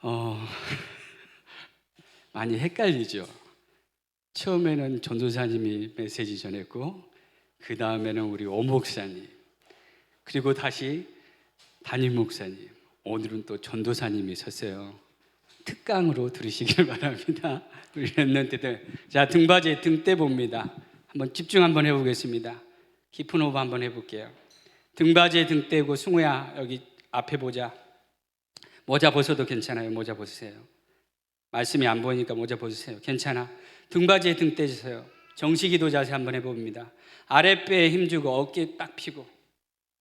어, 많이 헷갈리죠. 처음에는 전도사님이 메시지 전했고, 그 다음에는 우리 오 목사님, 그리고 다시 담임 목사님, 오늘은 또 전도사님이 섰어요. 특강으로 들으시길 바랍니다. 우리 랩런트들, 자, 등받이에 등대 봅니다. 한번 집중 한번 해보겠습니다. 깊은 호흡 한번 해볼게요. 등받이에 등 떼고, 승우야 여기 앞에 보자. 모자 벗어도 괜찮아요. 모자 벗으세요. 말씀이 안 보이니까 모자 벗으세요. 괜찮아. 등받이에 등 떼주세요. 정식기도 자세 한번 해봅니다. 아랫배에 힘주고 어깨 딱 펴고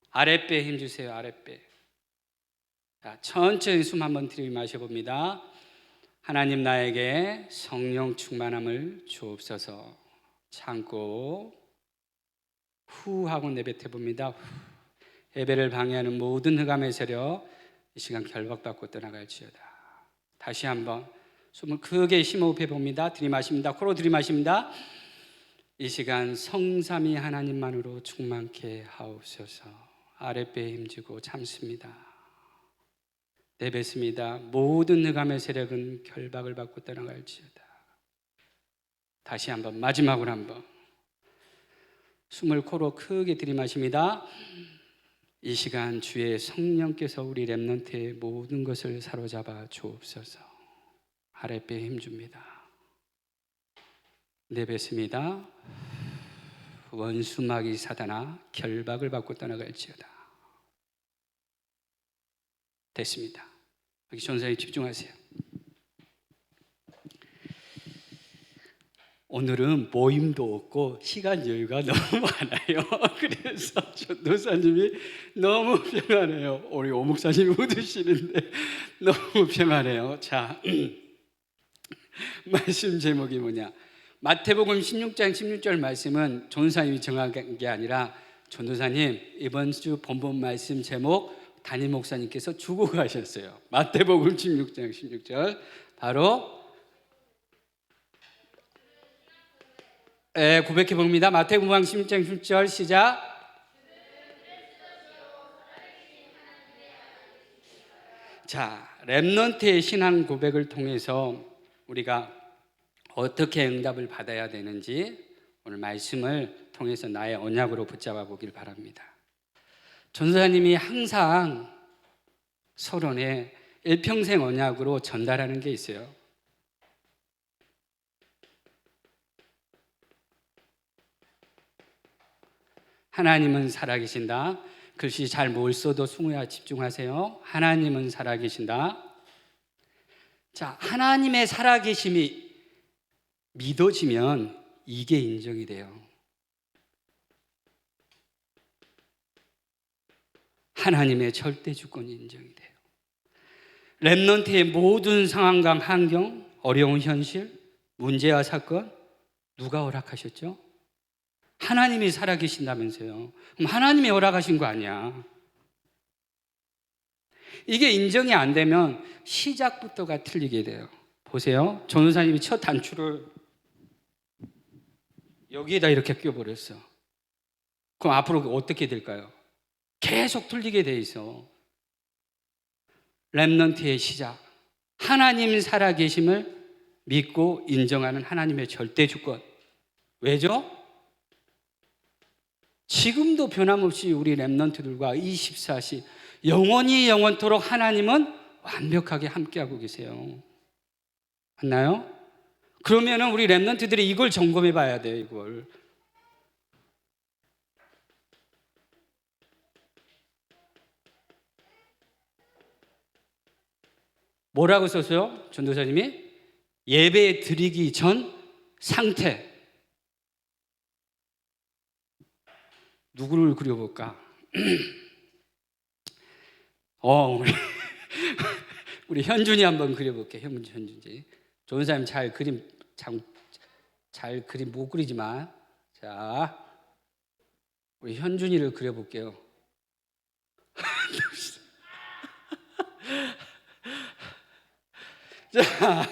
아랫배에 힘주세요. 아랫배. 자, 천천히 숨 한번 들이마셔봅니다. 하나님, 나에게 성령 충만함을 주옵소서. 참고 후 하고 내뱉어봅니다. 예배를 방해하는 모든 흑암의 세력 이 시간 결박받고 떠나갈지어다. 다시 한번 숨을 크게 심호흡해 봅니다. 들이마십니다. 코로 들이마십니다. 이 시간 성삼위 하나님만으로 충만케 하옵소서. 아랫배에 힘주고 참습니다. 내뱉습니다. 모든 흑암의 세력은 결박을 받고 떠나갈지어다. 다시 한번, 마지막으로 한번 숨을 코로 크게 들이마십니다. 이 시간 주의 성령께서 우리 랩런트의 모든 것을 사로잡아 주옵소서. 아랫배에 힘줍니다. 내뱉습니다. 원수마귀 사단아, 결박을 받고 떠나갈지어다. 됐습니다. 여기 전사에 집중하세요. 오늘은 모임도 없고 시간 여유가 너무 많아요. 그래서 전도사님이 너무 평안해요. 우리 오 목사님이 웃으시는데 너무 평안해요. 자, 말씀 제목이 뭐냐? 마태복음 16장 16절 말씀은 전도사님이 정한 게 아니라, 전도사님 이번 주 본문 말씀 제목 담임 목사님께서 주고 가셨어요. 마태복음 16장 16절 바로 고백해 봅니다. 마태복음 16장 16절 시작. 자, 랩넌트의 신앙 고백을 통해서 우리가 어떻게 응답을 받아야 되는지 오늘 말씀을 통해서 나의 언약으로 붙잡아 보길 바랍니다. 전도사님이 항상 서론에 일평생 언약으로 전달하는 게 있어요. 하나님은 살아계신다. 글씨 잘 못 써도 승우야 집중하세요. 하나님은 살아계신다. 자, 하나님의 살아계심이 믿어지면 이게 인정이 돼요. 하나님의 절대 주권이 인정이 돼요. 랩넌트의 모든 상황과 환경, 어려운 현실, 문제와 사건 누가 허락하셨죠? 하나님이 살아계신다면서요. 그럼 하나님이 허락하신 거 아니야. 이게 인정이 안 되면 시작부터가 틀리게 돼요. 보세요. 전도사님이 첫 단추를 여기에다 이렇게 끼워버렸어. 그럼 앞으로 어떻게 될까요? 계속 틀리게 돼 있어. 랩넌트의 시작, 하나님 살아계심을 믿고 인정하는 하나님의 절대 주권. 왜죠? 지금도 변함없이 우리 랩넌트들과 24시 영원히 영원토록 하나님은 완벽하게 함께하고 계세요. 맞나요? 그러면은 우리 랩넌트들이 이걸 점검해 봐야 돼요. 이걸 뭐라고 썼어요? 전도사님이 예배 드리기 전 상태. 누구를 그려볼까? 우리 현준이 한번 그려볼게. 현준이. 전도사님 잘 그림 못 그리지만, 자, 우리 현준이를 그려볼게요. 자,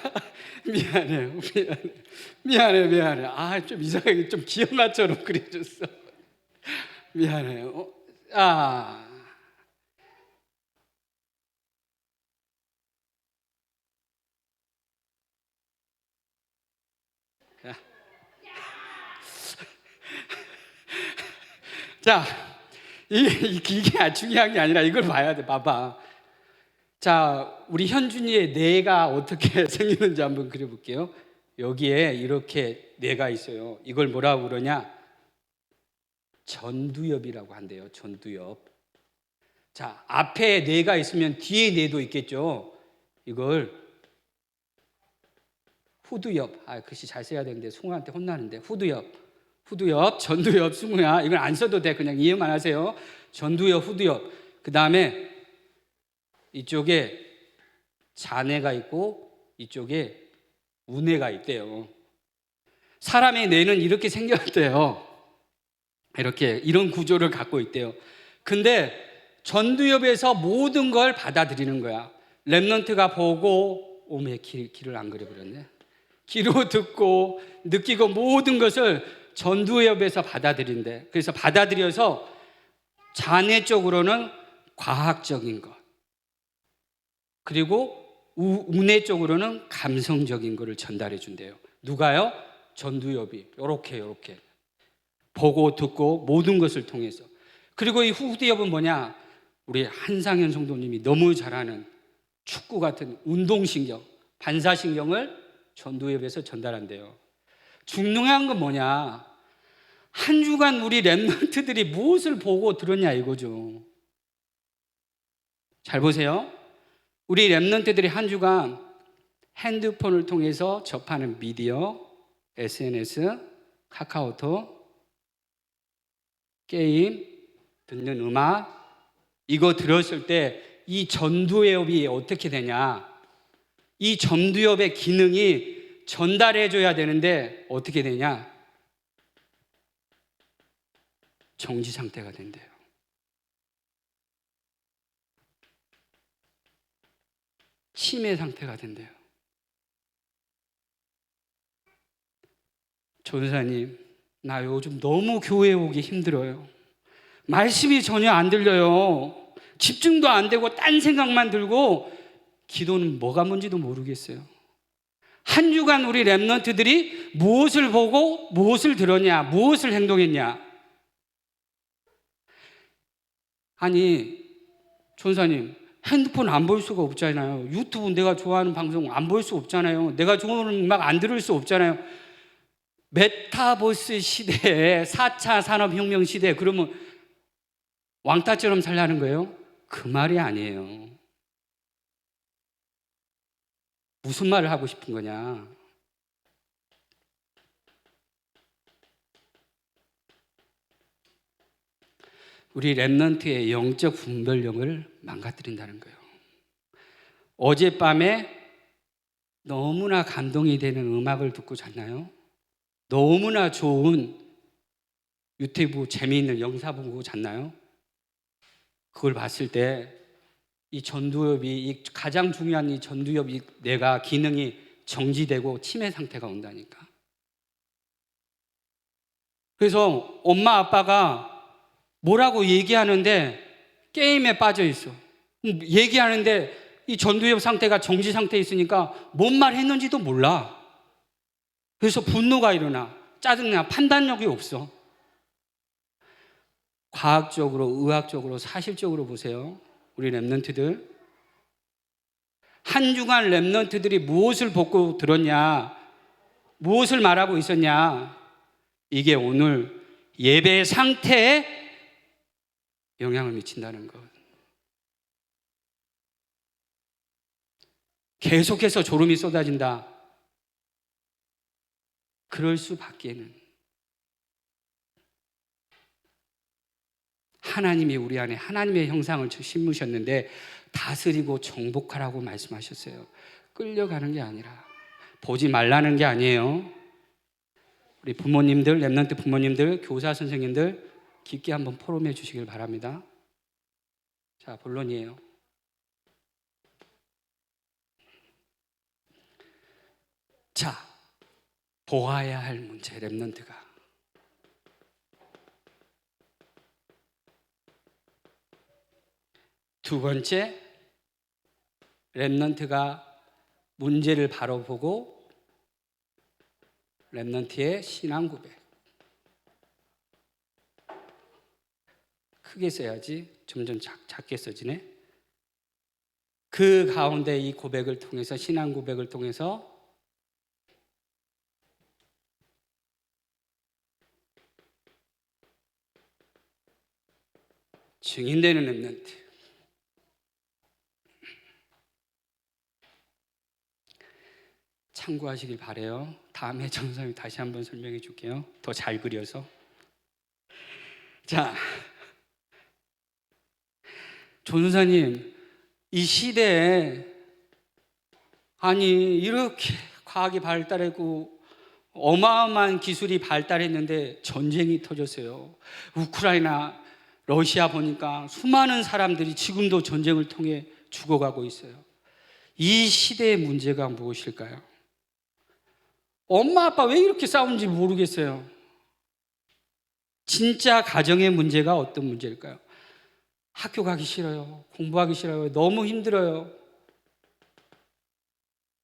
미안해. 아, 좀 이상하게 좀 기억나처럼 그려줬어. 미안해요. 자, 이게 중요한 게 아니라 이걸 봐야 돼. 봐봐. 자, 우리 현준이의 뇌가 어떻게 생기는지 한번 그려볼게요. 여기에 이렇게 뇌가 있어요. 이걸 뭐라고 그러냐? 전두엽이라고 한대요. 전두엽. 자, 앞에 뇌가 있으면 뒤에 뇌도 있겠죠. 이걸 후두엽. 글씨 잘 써야 되는데 송아한테 혼나는데. 후두엽, 전두엽, 승우야. 이걸 안 써도 돼. 그냥 이해만 하세요. 전두엽, 후두엽. 그 다음에 이쪽에 자뇌가 있고 이쪽에 우뇌가 있대요. 사람의 뇌는 이렇게 생겼대요. 이런 구조를 갖고 있대요. 근데 전두엽에서 모든 걸 받아들이는 거야. 랩넌트가 보고 오메 길을 안 그려버렸네. 귀로 듣고 느끼고 모든 것을 전두엽에서 받아들인대. 그래서 받아들여서 자뇌 쪽으로는 과학적인 것, 그리고 우뇌 쪽으로는 감성적인 것을 전달해 준대요. 누가요? 전두엽이 이렇게 보고 듣고 모든 것을 통해서. 그리고 이 후두엽은 뭐냐? 우리 한상현 성도님이 너무 잘 아는 축구 같은 운동신경, 반사신경을 전두엽에서 전달한대요. 중요한 건 뭐냐? 한 주간 우리 랩런트들이 무엇을 보고 들었냐 이거죠. 잘 보세요. 우리 랩런트들이 한 주간 핸드폰을 통해서 접하는 미디어, SNS, 카카오톡, 게임, 듣는 음악, 이거 들었을 때 이 전두엽이 어떻게 되냐? 이 전두엽의 기능이 전달해줘야 되는데 어떻게 되냐? 정지 상태가 된대요. 치매 상태가 된대요. 전사님, 나 요즘 너무 교회 오기 힘들어요. 말씀이 전혀 안 들려요. 집중도 안 되고 딴 생각만 들고 기도는 뭐가 뭔지도 모르겠어요. 한 주간 우리 랩런트들이 무엇을 보고 무엇을 들었냐, 무엇을 행동했냐. 아니, 전사님, 핸드폰 안 볼 수가 없잖아요. 유튜브 내가 좋아하는 방송 안 볼 수 없잖아요. 내가 좋아하는 음악 안 들을 수 없잖아요. 메타버스 시대에 4차 산업혁명 시대에 그러면 왕따처럼 살라는 거예요? 그 말이 아니에요. 무슨 말을 하고 싶은 거냐? 우리 랩넌트의 영적 분별력을 망가뜨린다는 거예요. 어젯밤에 너무나 감동이 되는 음악을 듣고 잤나요? 너무나 좋은 유튜브 재미있는 영상 보고 잤나요? 그걸 봤을 때 이 전두엽이 가장 중요한 이 전두엽이 뇌가 기능이 정지되고 치매 상태가 온다니까. 그래서 엄마 아빠가 뭐라고 얘기하는데 게임에 빠져 있어. 얘기하는데 이 전두엽 상태가 정지 상태에 있으니까 뭔 말 했는지도 몰라. 그래서 분노가 일어나, 짜증나, 판단력이 없어. 과학적으로, 의학적으로, 사실적으로 보세요. 우리 랩런트들. 한 주간 랩런트들이 무엇을 보고 들었냐, 무엇을 말하고 있었냐, 이게 오늘 예배 상태에 영향을 미친다는 것. 계속해서 졸음이 쏟아진다. 그럴 수밖에는. 하나님이 우리 안에 하나님의 형상을 심으셨는데 다스리고 정복하라고 말씀하셨어요. 끌려가는 게 아니라, 보지 말라는 게 아니에요. 우리 부모님들, 랩런트 부모님들, 교사 선생님들 깊게 한번 포럼해 주시길 바랍니다. 자, 본론이에요. 자, 보아야 할 문제, 랩런트가. 두 번째, 랩런트가 문제를 바로 보고 렘넌트의 신앙 고백. 크게 써야지 점점 작게 써지네. 그 가운데 이 고백을 통해서, 신앙 고백을 통해서 증인되는 렘넌트. 참고하시길 바래요. 다음에 전사님 다시 한번 설명해 줄게요. 더 잘 그려서. 자, 전사님, 이 시대에 아니 이렇게 과학이 발달했고 어마어마한 기술이 발달했는데 전쟁이 터졌어요. 우크라이나, 러시아 보니까 수많은 사람들이 지금도 전쟁을 통해 죽어가고 있어요. 이 시대의 문제가 무엇일까요? 엄마 아빠 왜 이렇게 싸우는지 모르겠어요. 진짜 가정의 문제가 어떤 문제일까요? 학교 가기 싫어요. 공부하기 싫어요. 너무 힘들어요.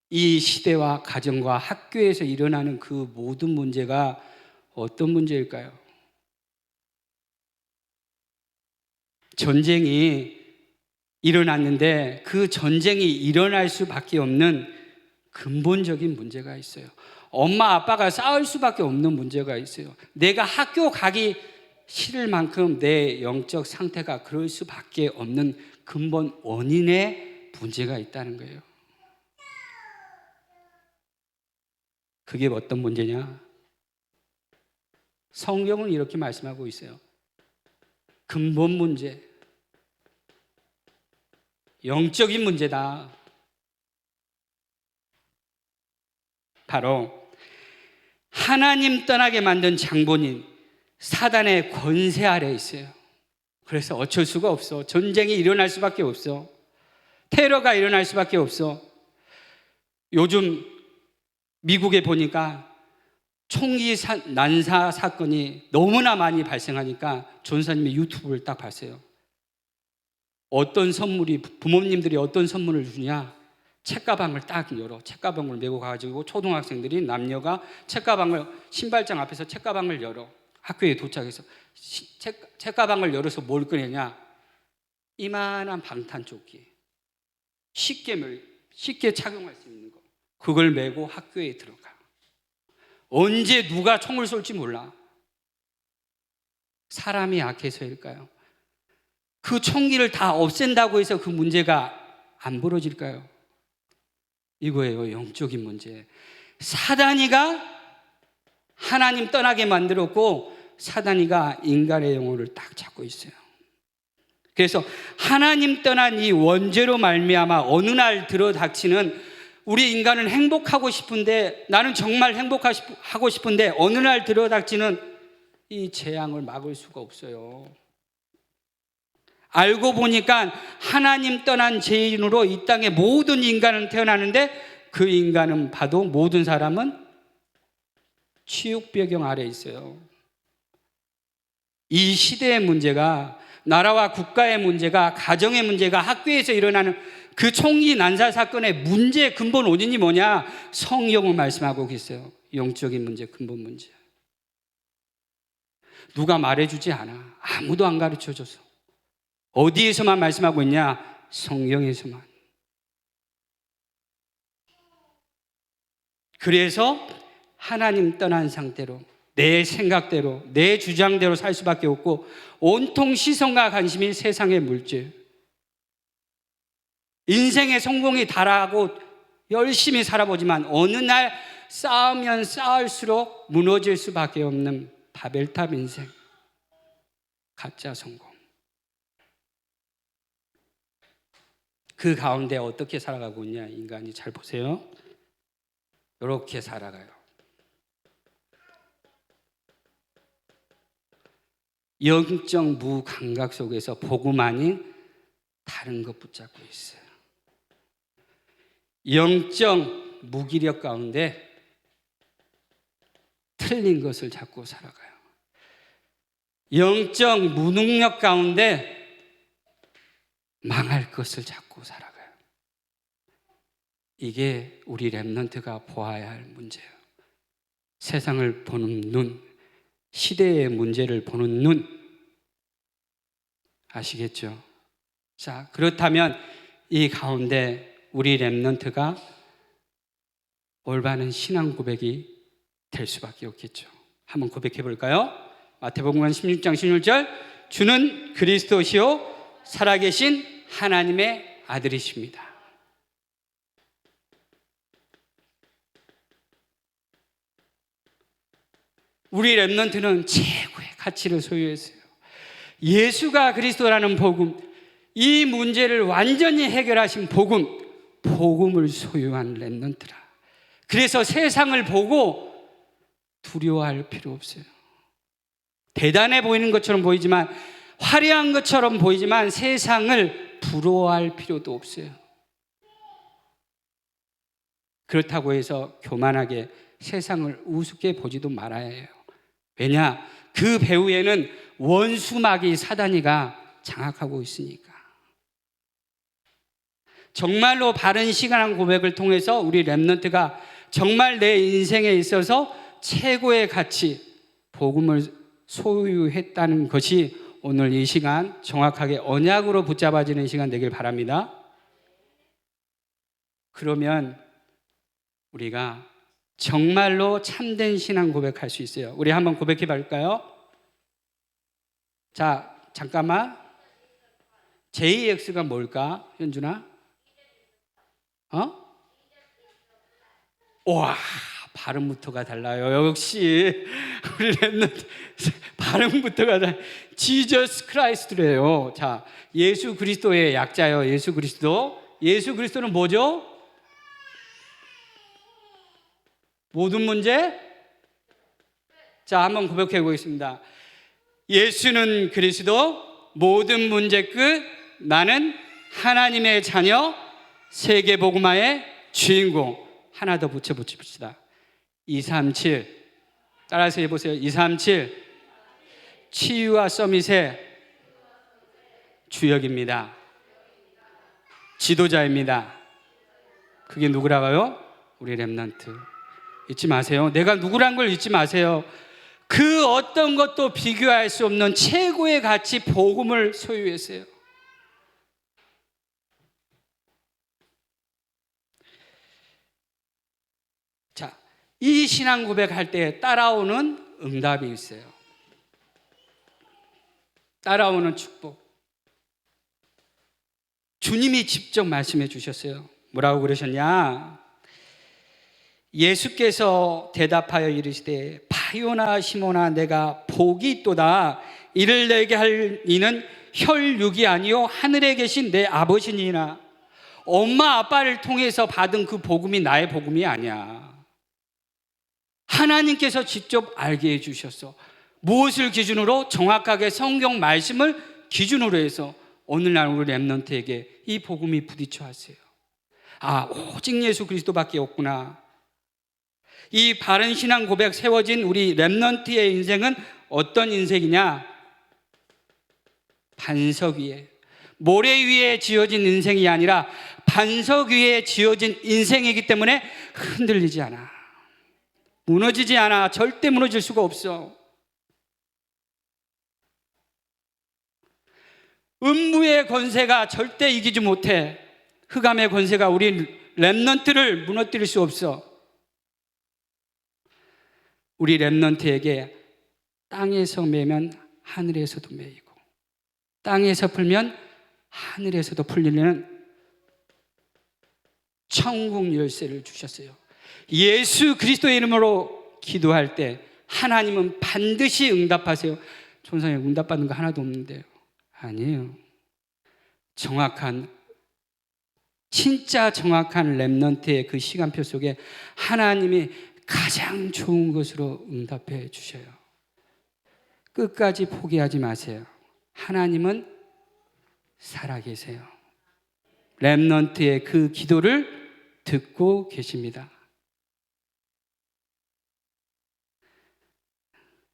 이 시대와 가정과 학교에서 일어나는 그 모든 문제가 어떤 문제일까요? 전쟁이 일어났는데 그 전쟁이 일어날 수밖에 없는 근본적인 문제가 있어요. 엄마 아빠가 싸울 수밖에 없는 문제가 있어요. 내가 학교 가기 싫을 만큼 내 영적 상태가 그럴 수밖에 없는 근본 원인의 문제가 있다는 거예요. 그게 어떤 문제냐? 성경은 이렇게 말씀하고 있어요. 근본 문제, 영적인 문제다. 바로 하나님 떠나게 만든 장본인 사단의 권세 아래 있어요. 그래서 어쩔 수가 없어. 전쟁이 일어날 수밖에 없어. 테러가 일어날 수밖에 없어. 요즘 미국에 보니까 총기 난사 사건이 너무나 많이 발생하니까 전사님의 유튜브를 딱 봤어요. 어떤 선물이, 부모님들이 어떤 선물을 주냐? 책가방을 딱 열어. 책가방을 메고 가지고 초등학생들이, 남녀가 책가방을, 신발장 앞에서 책가방을 열어. 학교에 도착해서 책가방을 열어서 뭘 꺼내냐? 이만한 방탄조끼, 쉽게 착용할 수 있는 거, 그걸 메고 학교에 들어가. 언제 누가 총을 쏠지 몰라. 사람이 약해서일까요? 그 총기를 다 없앤다고 해서 그 문제가 안 벌어질까요? 이거예요, 영적인 문제. 사단이가 하나님 떠나게 만들었고 사단이가 인간의 영혼을 딱 잡고 있어요. 그래서 하나님 떠난 이 원죄로 말미암아 어느 날 들어닥치는, 우리 인간은 행복하고 싶은데, 나는 정말 행복하고 싶은데 어느 날 들어닥치는 이 재앙을 막을 수가 없어요. 알고 보니까 하나님 떠난 죄인으로 이 땅에 모든 인간은 태어나는데 그 인간은 봐도 모든 사람은 치욕배경 아래 있어요. 이 시대의 문제가, 나라와 국가의 문제가, 가정의 문제가, 학교에서 일어나는 그 총기 난사 사건의 문제의 근본 원인이 뭐냐? 성경은 말씀하고 계세요. 영적인 문제, 근본 문제. 누가 말해주지 않아. 아무도 안 가르쳐줘서. 어디에서만 말씀하고 있냐? 성경에서만. 그래서 하나님 떠난 상태로 내 생각대로, 내 주장대로 살 수밖에 없고 온통 시선과 관심이 세상의 물질, 인생의 성공이 달하고 열심히 살아보지만 어느 날 쌓으면 쌓을수록 무너질 수밖에 없는 바벨탑 인생, 가짜 성공. 그 가운데 어떻게 살아가고 있냐? 인간이 잘 보세요. 이렇게 살아가요. 영적 무감각 속에서 복음 아닌 다른 것 붙잡고 있어요. 영적 무기력 가운데 틀린 것을 잡고 살아가요. 영적 무능력 가운데 망할 것을 잡고 살아가요. 이게 우리 렘넌트가 보아야 할 문제예요. 세상을 보는 눈, 시대의 문제를 보는 눈, 아시겠죠? 자, 그렇다면 이 가운데 우리 렘넌트가 올바른 신앙 고백이 될 수밖에 없겠죠. 한번 고백해 볼까요? 마태복음 16장 16절, 주는 그리스도시요 살아계신 하나님의 아들이십니다. 우리 렘넌트는 최고의 가치를 소유했어요. 예수가 그리스도라는 복음, 이 문제를 완전히 해결하신 복음을 소유한 렘넌트라. 그래서 세상을 보고 두려워할 필요 없어요. 대단해 보이는 것처럼 보이지만, 화려한 것처럼 보이지만 세상을 부러워할 필요도 없어요. 그렇다고 해서 교만하게 세상을 우습게 보지도 말아야 해요. 왜냐? 그 배후에는 원수마귀 사단이가 장악하고 있으니까. 정말로 바른 시간한 고백을 통해서 우리 렘넌트가 정말 내 인생에 있어서 최고의 가치, 복음을 소유했다는 것이 오늘 이 시간 정확하게 언약으로 붙잡아지는 시간 되길 바랍니다. 그러면 우리가 정말로 참된 신앙 고백할 수 있어요. 우리 한번 고백해 볼까요? 자, 잠깐만. JX가 뭘까? 현준아? 와, 발음부터가 달라요. 역시 우리 랩런트 발음부터가 달라요. 지저스 크라이스트래요. 자, 예수 그리스도의 약자요. 예수 그리스도. 예수 그리스도는 뭐죠? 모든 문제? 자, 한번 고백해 보겠습니다. 예수는 그리스도, 모든 문제 끝, 나는 하나님의 자녀, 세계복음화의 주인공. 하나 더 붙여봅시다. 237 따라서 해보세요. 237 치유와 서밋의 주역입니다. 지도자입니다. 그게 누구라고요? 우리 렘넌트. 잊지 마세요. 내가 누구란 걸 잊지 마세요. 그 어떤 것도 비교할 수 없는 최고의 가치, 복음을 소유했어요. 자, 이 신앙 고백할 때 따라오는 응답이 있어요. 따라오는 축복. 주님이 직접 말씀해 주셨어요. 뭐라고 그러셨냐? 예수께서 대답하여 이르시되 바요나 시모나 내가 복이 있도다. 이를 내게 할 이는 혈육이 아니요 하늘에 계신 내 아버지니라. 엄마 아빠를 통해서 받은 그 복음이 나의 복음이 아니야. 하나님께서 직접 알게 해주셨어. 무엇을 기준으로? 정확하게 성경 말씀을 기준으로 해서 오늘날 우리 렘넌트에게 이 복음이 부딪혀 왔어요. 아, 오직 예수 그리스도밖에 없구나. 이 바른 신앙 고백 세워진 우리 렘넌트의 인생은 어떤 인생이냐? 반석 위에, 모래 위에 지어진 인생이 아니라 반석 위에 지어진 인생이기 때문에 흔들리지 않아. 무너지지 않아. 절대 무너질 수가 없어. 음부의 권세가 절대 이기지 못해. 흑암의 권세가 우리 렘넌트를 무너뜨릴 수 없어. 우리 렘넌트에게 땅에서 매면 하늘에서도 매이고, 땅에서 풀면 하늘에서도 풀리는 천국 열쇠를 주셨어요. 예수 그리스도의 이름으로 기도할 때 하나님은 반드시 응답하세요. 천상에 응답받는 거 하나도 없는데요. 아니에요. 진짜 정확한 렘넌트의 그 시간표 속에 하나님이 가장 좋은 것으로 응답해 주셔요. 끝까지 포기하지 마세요. 하나님은 살아계세요. 렘넌트의 그 기도를 듣고 계십니다.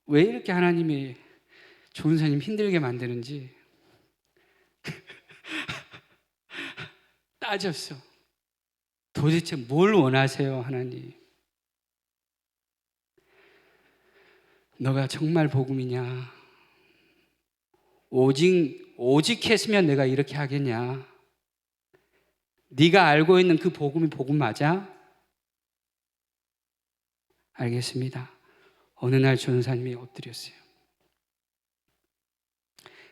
왜 이렇게 하나님이 조은사님 힘들게 만드는지 따졌어. 도대체 뭘 원하세요, 하나님? 너가 정말 복음이냐? 오직 했으면 내가 이렇게 하겠냐? 네가 알고 있는 그 복음이 복음 맞아? 알겠습니다. 어느 날 전도사님이 엎드렸어요.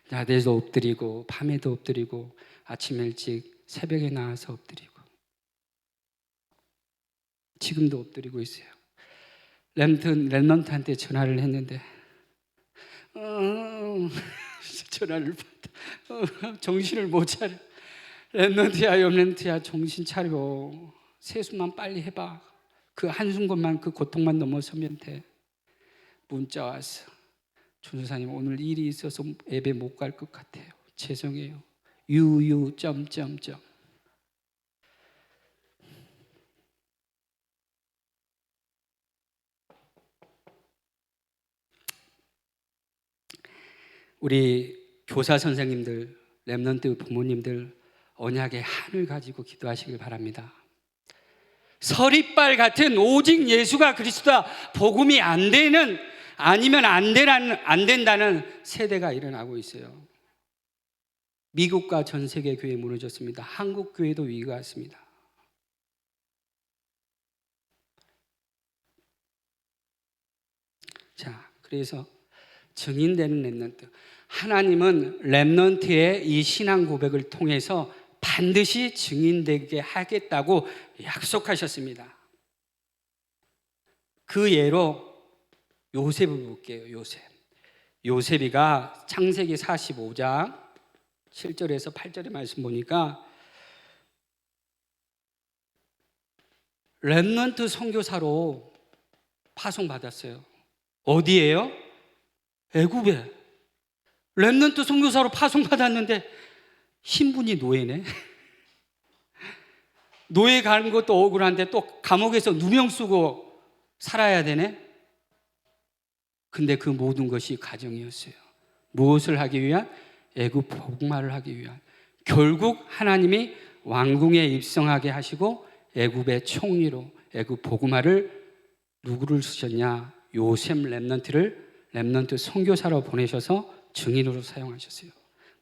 낮에도 엎드리고 밤에도 엎드리고 아침 일찍 새벽에 나와서 엎드리고 지금도 엎드리고 있어요. 랩런트한테 전화를 했는데 전화를 받아 정신을 못 차려. 랩런트야 정신 차려. 세수만 빨리 해봐. 그 한순간만 그 고통만 넘어서면 돼. 문자 왔어. 전도사님 오늘 일이 있어서 예배 못 갈 것 같아요. 죄송해요. 유유 점점점. 우리 교사 선생님들, 랩런트 부모님들 언약의 한을 가지고 기도하시길 바랍니다. 서리빨 같은 오직 예수가 그리스도다 복음이 안 되는 아니면 안 된다는 세대가 일어나고 있어요. 미국과 전 세계 교회 무너졌습니다. 한국 교회도 위기가 왔습니다. 자, 그래서 증인되는 랩런트. 하나님은 랩런트의 이 신앙 고백을 통해서 반드시 증인되게 하겠다고 약속하셨습니다. 그 예로 요셉을 볼게요. 요셉이가 창세기 45장 7절에서 8절의 말씀 보니까 랩런트 선교사로 파송받았어요. 어디예요? 애굽에. 랩런트 선교사로 파송받았는데 신분이 노예네. 노예 가는 것도 억울한데 또 감옥에서 누명 쓰고 살아야 되네. 근데 그 모든 것이 가정이었어요. 무엇을 하기 위한? 애굽 복음화를 하기 위한. 결국 하나님이 왕궁에 입성하게 하시고 애굽의 총리로 애굽 복음화를 누구를 쓰셨냐? 요셉 랩런트 선교사로 보내셔서 증인으로 사용하셨어요.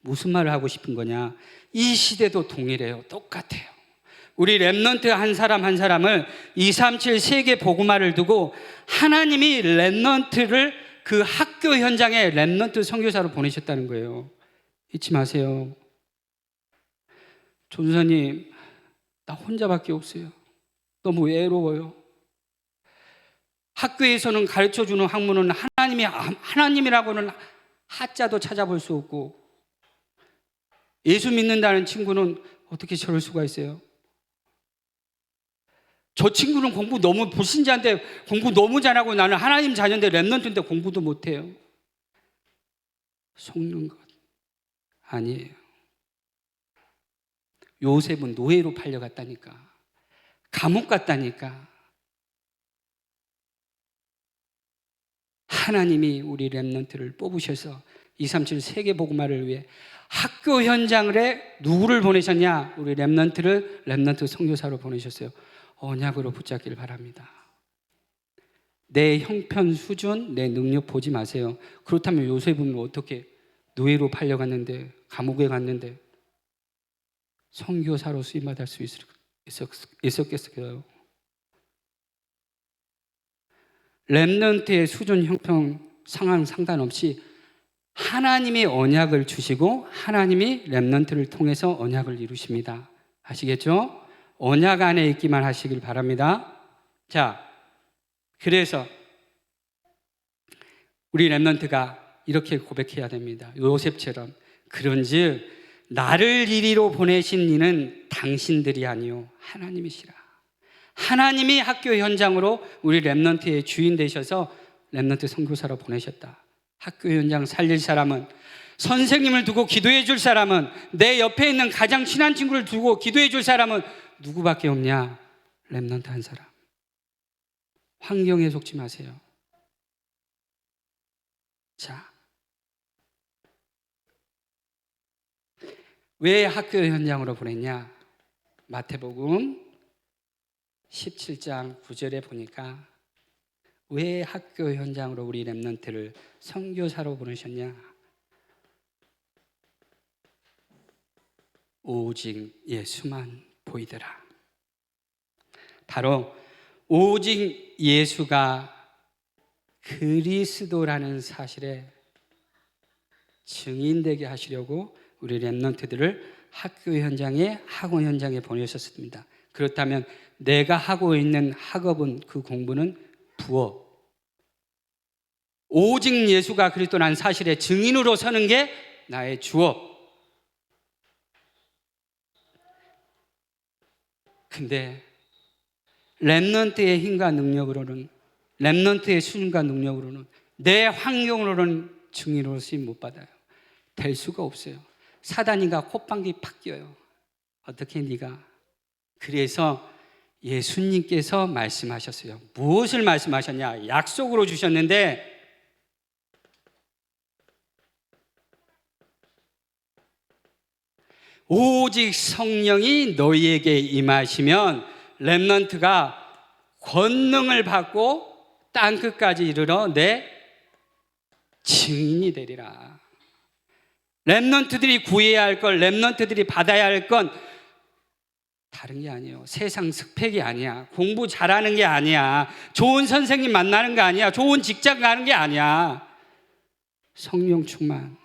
무슨 말을 하고 싶은 거냐? 이 시대도 동일해요. 똑같아요. 우리 랩런트 한 사람 한 사람을 237 세계 복음화를 두고 하나님이 랩런트를 그 학교 현장에 랩런트 선교사로 보내셨다는 거예요. 잊지 마세요. 전도사님, 나 혼자밖에 없어요. 너무 외로워요. 학교에서는 가르쳐주는 학문은 하나님이라고는 하자도 찾아볼 수 없고, 예수 믿는다는 친구는 어떻게 저럴 수가 있어요? 저 친구는 공부 너무 불신자인데 공부 너무 잘하고 나는 하나님 자녀인데 랩런트인데 공부도 못해요. 속는 것 아니에요. 요셉은 노예로 팔려갔다니까. 감옥 갔다니까. 하나님이 우리 랩런트를 뽑으셔서 237 세계 복음화를 위해 학교 현장에 누구를 보내셨냐? 우리 랩런트 선교사로 보내셨어요. 언약으로 붙잡기를 바랍니다. 내 형편 수준, 내 능력 보지 마세요. 그렇다면 요셉은 어떻게 노예로 팔려갔는데, 감옥에 갔는데 선교사로 쓰임받을 수 있었겠어요? 랩런트의 수준, 형편, 상황 상관없이 하나님이 언약을 주시고 하나님이 랩런트를 통해서 언약을 이루십니다. 아시겠죠? 언약 안에 있기만 하시길 바랍니다. 자, 그래서 우리 랩런트가 이렇게 고백해야 됩니다. 요셉처럼. 그런즉 나를 이리로 보내신 이는 당신들이 아니요 하나님이시라. 하나님이 학교 현장으로 우리 랩런트의 주인 되셔서 랩런트 선교사로 보내셨다. 학교 현장 살릴 사람은, 선생님을 두고 기도해 줄 사람은, 내 옆에 있는 가장 친한 친구를 두고 기도해 줄 사람은 누구밖에 없냐? 랩런트 한 사람. 환경에 속지 마세요. 자, 왜 학교 현장으로 보냈냐? 마태복음 17장 9절에 보니까 왜 학교 현장으로 우리 렘넌트를 선교사로 보내셨냐? 오직 예수만 보이더라. 바로 오직 예수가 그리스도라는 사실에 증인되게 하시려고 우리 렘넌트들을 학교 현장에, 학원 현장에 보내셨습니다. 그렇다면 내가 하고 있는 학업은, 그 공부는 부업, 오직 예수가 그리스도라는 사실의 증인으로 서는 게 나의 주업. 근데 렘넌트의 힘과 능력으로는, 렘넌트의 수준과 능력으로는, 내 환경으로는 증인으로 쓰임 못 받아요. 될 수가 없어요. 사단이가 콧방귀 팍 뀌어요. 어떻게 네가? 그래서 예수님께서 말씀하셨어요. 무엇을 말씀하셨냐? 약속으로 주셨는데 오직 성령이 너희에게 임하시면 렘넌트가 권능을 받고 땅끝까지 이르러 내 증인이 되리라. 렘넌트들이 구해야 할 걸, 렘넌트들이 받아야 할 건 다른 게 아니에요. 세상 스펙이 아니야. 공부 잘하는 게 아니야. 좋은 선생님 만나는 게 아니야. 좋은 직장 가는 게 아니야. 성령 충만.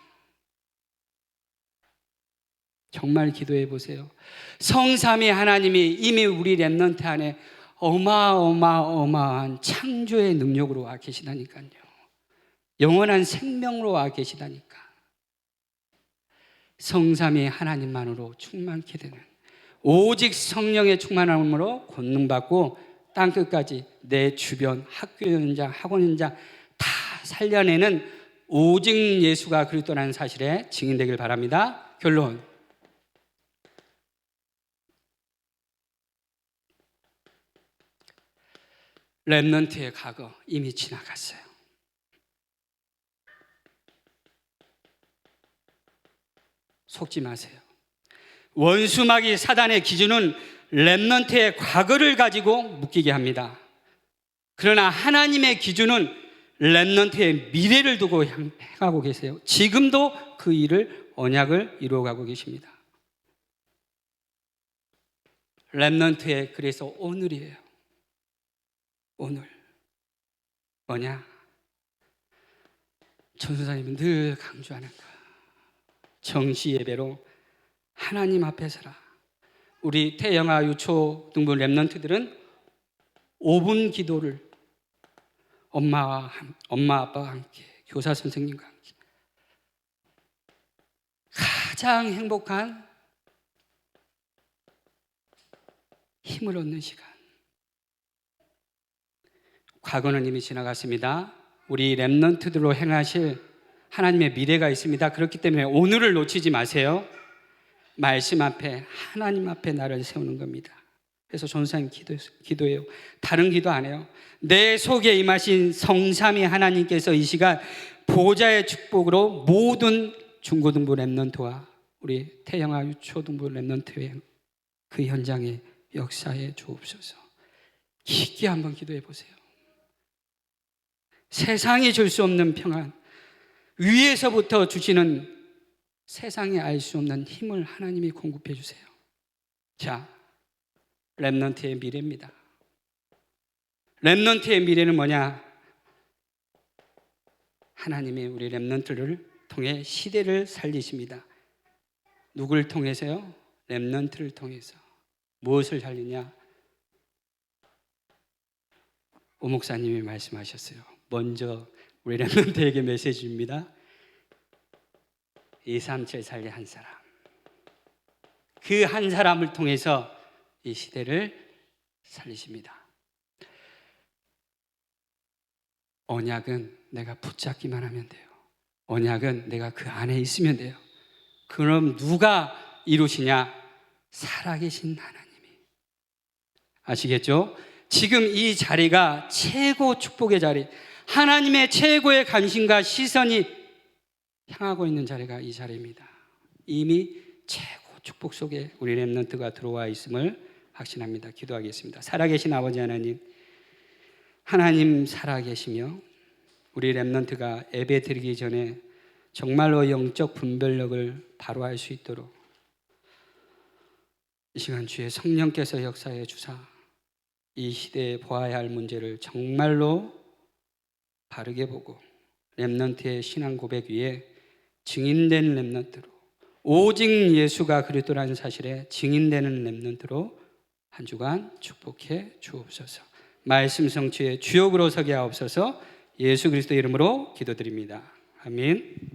정말 기도해 보세요. 성삼위 하나님이 이미 우리 렘넌트 안에 어마어마한 창조의 능력으로 와 계시다니까요. 영원한 생명으로 와 계시다니까. 성삼위 하나님만으로 충만케 되는, 오직 성령의 충만함으로 권능받고 땅끝까지 내 주변 학교 현장, 학원 현장 다 살려내는 오직 예수가 그리스도라는 사실에 증인되길 바랍니다. 결론, 렘넌트의 과거 이미 지나갔어요. 속지 마세요. 원수마귀 사단의 기준은 렘넌트의 과거를 가지고 묶이게 합니다. 그러나 하나님의 기준은 렘넌트의 미래를 두고 행하고 계세요. 지금도 그 일을, 언약을 이루어가고 계십니다. 렘넌트의 그래서 오늘이에요. 오늘 뭐냐? 전도사님은 늘 강조하는 거, 정시 예배로 하나님 앞에 서라. 우리 태영아 유초 등부 렘넌트들은 5분 기도를 엄마 아빠와 함께, 교사 선생님과 함께 가장 행복한 힘을 얻는 시간. 과거는 이미 지나갔습니다. 우리 렘넌트들로 행하실 하나님의 미래가 있습니다. 그렇기 때문에 오늘을 놓치지 마세요. 말씀 앞에, 하나님 앞에 나를 세우는 겁니다. 그래서 전사님 기도해요. 다른 기도 안 해요. 내 속에 임하신 성삼위 하나님께서 이 시간 보좌의 축복으로 모든 중고등부 렘넌트와 우리 태영아 유초등부 렘넌트의 그 현장에 역사에 주옵소서. 깊게 한번 기도해 보세요. 세상이 줄 수 없는 평안, 위에서부터 주시는 세상에 알 수 없는 힘을 하나님이 공급해 주세요. 자, 렘넌트의 미래입니다. 렘넌트의 미래는 뭐냐? 하나님이 우리 렘넌트를 통해 시대를 살리십니다. 누구를 통해서요? 렘넌트를 통해서. 무엇을 살리냐? 오 목사님이 말씀하셨어요. 먼저 우리 렘넌트에게 메시지입니다. 237 살리 한 사람, 그 한 사람을 통해서 이 시대를 살리십니다. 언약은 내가 붙잡기만 하면 돼요. 언약은 내가 그 안에 있으면 돼요. 그럼 누가 이루시냐? 살아계신 하나님이. 아시겠죠? 지금 이 자리가 최고 축복의 자리, 하나님의 최고의 관심과 시선이 향하고 있는 자리가 이 자리입니다. 이미 최고 축복 속에 우리 렘넌트가 들어와 있음을 확신합니다. 기도하겠습니다. 살아계신 아버지 하나님, 하나님 살아계시며 우리 렘넌트가 예배 드리기 전에 정말로 영적 분별력을 바로 할 수 있도록 이 시간 주의 성령께서 역사해 주사 이 시대에 보아야 할 문제를 정말로 바르게 보고 렘넌트의 신앙 고백 위에 증인된 렘넌트로, 오직 예수가 그리스도라는 사실에 증인되는 렘넌트로 한 주간 축복해 주옵소서. 말씀 성취의 주역으로 서게 하옵소서. 예수 그리스도 이름으로 기도드립니다. 아멘.